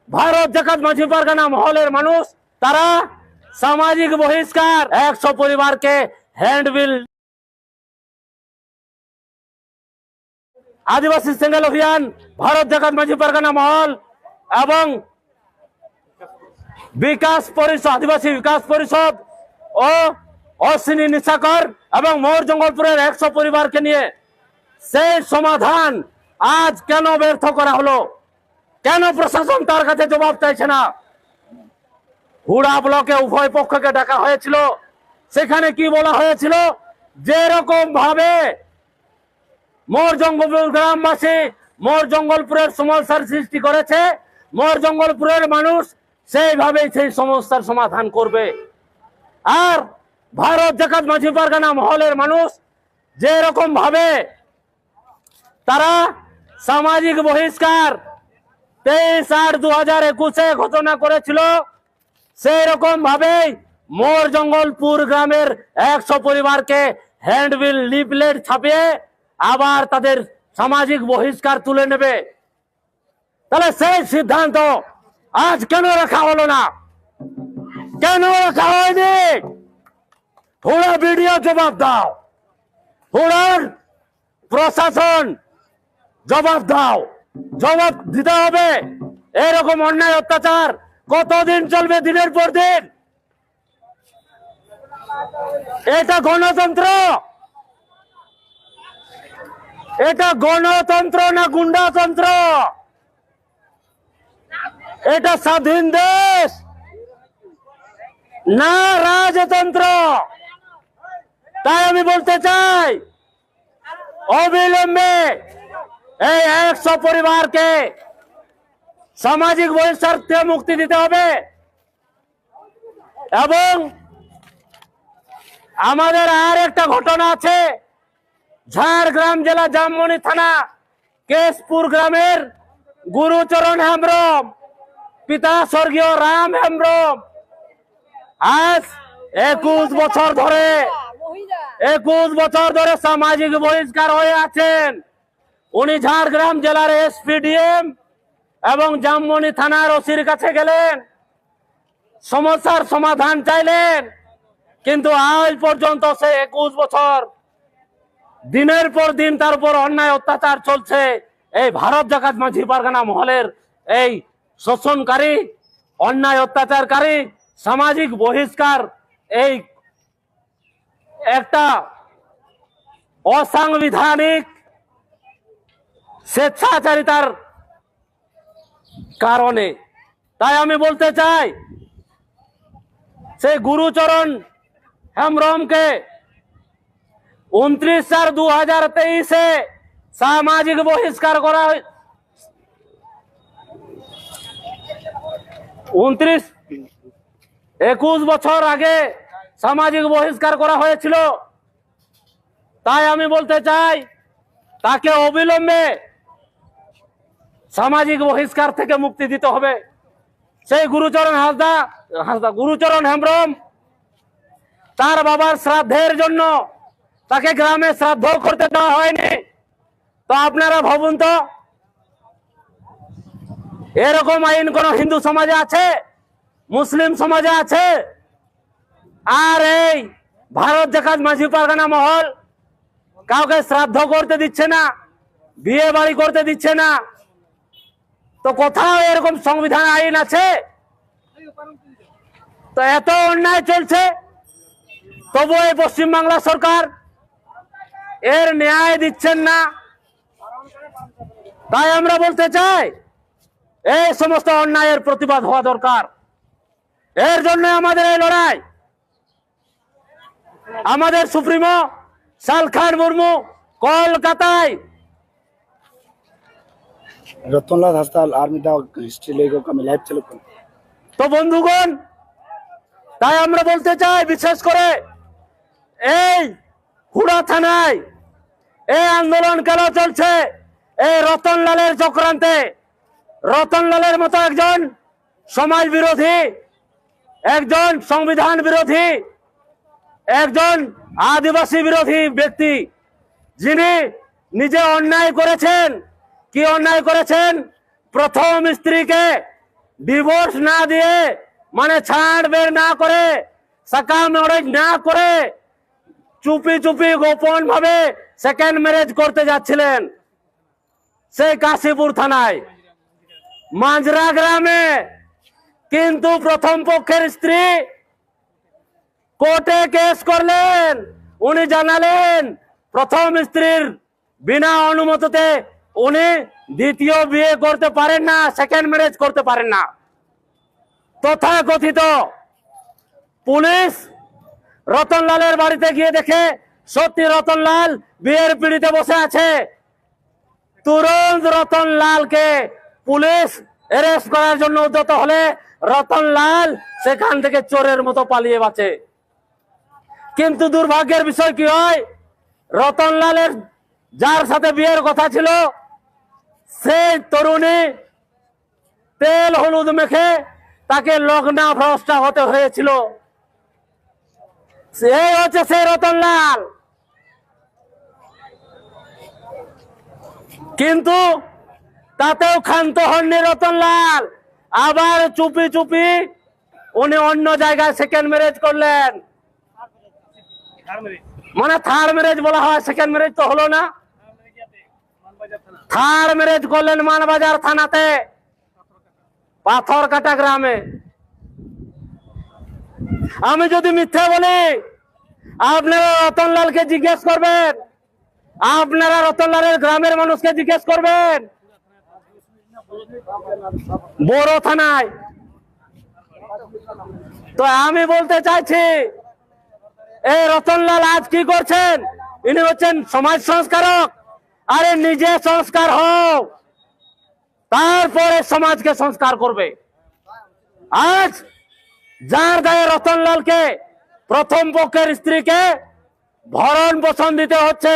ভারত জাকাত মাঝি পারগানা মহলের মানুষ তারা সামাজিক বহিষ্কার 100 পরিবারকে হ্যান্ডবিল আদিবাসী সেঙ্গেল অভিযান ভারত জাকাত মাঝি পারগানা মহল এবং বিকাশ পরিষদ আদিবাসী বিকাশ পরিষদ ও অশ্বিনী নিশাকর এবং মোর জঙ্গলপুরের 100 পরিবারকে নিয়ে সেই সমাধান আজ কেন ব্যর্থ করা হলো? কেন প্রশাসন তার কাছে জবাব চাইছে না? হুড়া ব্লকে উভয় পক্ষকে ডাকা হয়েছিল, সেখানে কি বলা হয়েছিল? যেরকম ভাবে মোর জঙ্গলপুর গ্রামবাসী মোর জঙ্গলপুরের সমস্যার সৃষ্টি করেছে, মোর জঙ্গলপুরের মানুষ সেইভাবেই সেই সমস্যার সমাধান করবে। আর ভারত জাকাত মাঝি পারগানা মহলের মানুষ যেরকম ভাবে তারা সামাজিক বহিষ্কার 23/8/2021 ঘোষণা করেছিল, সেই রকম ভাবে মোর জঙ্গলপুর গ্রামের 100 পরিবারকে হ্যান্ডবিল লিফলেট ছাপিয়ে আবার তাদের সামাজিক বহিষ্কার তুলে নেবে। তাহলে সেই সিদ্ধান্ত আজ কেন রাখা হলো না? কেন রাখা হয়নি? হুড়া ভিডিও জবাব দাও, হুড়ার প্রশাসন জবাব দাও, জবাব দিতে হবে। এরকম অন্যায় অত্যাচার কতদিন চলবে? দিনের পর দিন। এটা গণতন্ত্র? এটা গণতন্ত্র না গুন্ডাতন্ত্র? এটা স্বাধীন দেশ না রাজতন্ত্র? তাই আমি বলতে চাই, অবিলম্বে এই 100 পরিবারকে সামাজিক বহিষ্কার থেকে মুক্তি দিতে হবে। এবং আমাদের আর একটা ঘটনা আছে, ঝাড়গ্রাম জেলা জামমনি থানা কেশপুর গ্রামের গুরুচরণ হেমব্রম, পিতা স্বর্গীয় রাম হেমব্রম আজ 21 বছর ধরে সামাজিক বহিষ্কার হয়ে আছেন। উনি ঝাড়গ্রাম জেলার এসপিডিএম এবং জামমনি থানার ওসির কাছে গেলেন, সমস্যার সমাধান চাইলেন, কিন্তু আজ পর্যন্ত সে 21 বছর দিনের পর দিন তার উপর অন্যায় অত্যাচার চলছে। এই ভারত জাকাত মাঝি পারগানা মহলের এই শোষণকারী, অন্যায় অত্যাচারকারী, সামাজিক বহিষ্কার এই একটা অসাংবিধানিক স্বেচ্ছাচারিতার কারণে। তাই আমি বলতে চাই, সেই গুরুচরণ হেমব্রমকে 29/4/2023 সামাজিক বহিষ্কার করা 21 বছর আগে সামাজিক বহিষ্কার করা হয়েছিল। তাই আমি বলতে চাই, তাকে অবিলম্বে সামাজিক বহিষ্কার থেকে মুক্তি দিতে হবে। সেই গুরুচরণ হেমব্রম তার বাবার শ্রাদ্ধের জন্য তাকে গ্রামে শ্রাদ্ধ করতে দেওয়া হয়নি। তো আপনারা ভাবুন তো, এরকম আইন কোন হিন্দু সমাজে আছে? মুসলিম সমাজে আছে? আর এই ভারত জাকাত মাঝি পারগানা মহল কাউকে শ্রাদ্ধ করতে দিচ্ছে না, বিয়ে বাড়ি করতে দিচ্ছে না। তো কোথাও এরকম সংবিধান আইন আছে? তো এত অন্যায় চলছে, তবু এই পশ্চিমবাংলা সরকার এর ন্যায় দিচ্ছেন না। তাই আমরা বলতে চাই, এই সমস্ত অন্যায়ের প্রতিবাদ হওয়া দরকার। এর জন্য আমাদের এই লড়াই। আমাদের সুপ্রিমো শালখান মুর্মু কলকাতায় रतनलाल हस्ताल आर्मी दा हिस्ट्री लेगो का लाइव चलो। তো বন্ধুগণ, তাই আমরা বলতে চাই, বিশেষ করে এই হুড়া থানায় এই আন্দোলন কেন চলছে? এই রতনলালের চক্রান্তে। রতনলালের মতো একজন সমাজ বিরোধী, একজন সংবিধান বিরোধী, একজন আদিবাসী বিরোধী ব্যক্তি, যিনি নিজে অন্যায় করেছেন। কি অন্যায় করেছেন? প্রথম স্ত্রীকে ডিভোর্স না দিয়ে, মানে ছাড় বের না করে, সাকা ম্যারেজ না করে চুপি চুপি গোপন ভাবে সেকেন্ড ম্যারেজ করতে যাচ্ছিলেন সেই কাশীপুর থানায় মাঝরা গ্রামে। কিন্তু প্রথম পক্ষের স্ত্রী কোর্টে কেস করলেন। উনি জানালেন প্রথম স্ত্রীর বিনা অনুমতিতে উনি দ্বিতীয় বিয়ে করতে পারেন না, সেকেন্ড ম্যারেজ করতে পারেন না। তথাকথিত পুলিশ রতনলালের বাড়িতে গিয়ে দেখে সত্যি রতনলাল বিয়ের পিড়িতে বসে আছে। তুরন্ত রতনলালকে পুলিশ অ্যারেস্ট করার জন্য উদ্যত হলে রতনলাল সেখান থেকে চোরের মতো পালিয়ে বাঁচে। কিন্তু দুর্ভাগ্যের বিষয় কি হয়, রতনলালের যার সাথে বিয়ের কথা ছিল সেই তরুণী তেল হলুদ মেখে তাকে লগ্না ভ্রষ্টা হতে হয়েছিল। সেই হচ্ছে সেই রতনলাল। কিন্তু তাতেও ক্ষান্ত হননি রতনলাল, আবার চুপি চুপি উনি অন্য জায়গায় সেকেন্ড ম্যারেজ করলেন। মানে থার্ড ম্যারেজ বলা হয়, সেকেন্ড ম্যারেজ তো হলো না। থার্ড ম্যারেজ করলেন মানবাজার থানাতে, পাথরকাটা গ্রামে। আমি যদি মিথ্যা বলি আপনারা রতনলালকে জিজ্ঞেস করবেন, আপনারা রতনলালের গ্রামের মানুষকে জিজ্ঞেস করবেন। বড় থানায়। তো আমি বলতে চাইছি এই রতনলাল আজ কি করছেন, ইনি হচ্ছেন সমাজ সংস্কারক। আরে নিজে সংস্কার হোক, তারপরে সমাজকে সংস্কার করবে। আজ যার গায়ে রতনলালকে প্রথম পক্ষের স্ত্রীকে ভরণ পোষণ দিতে হচ্ছে,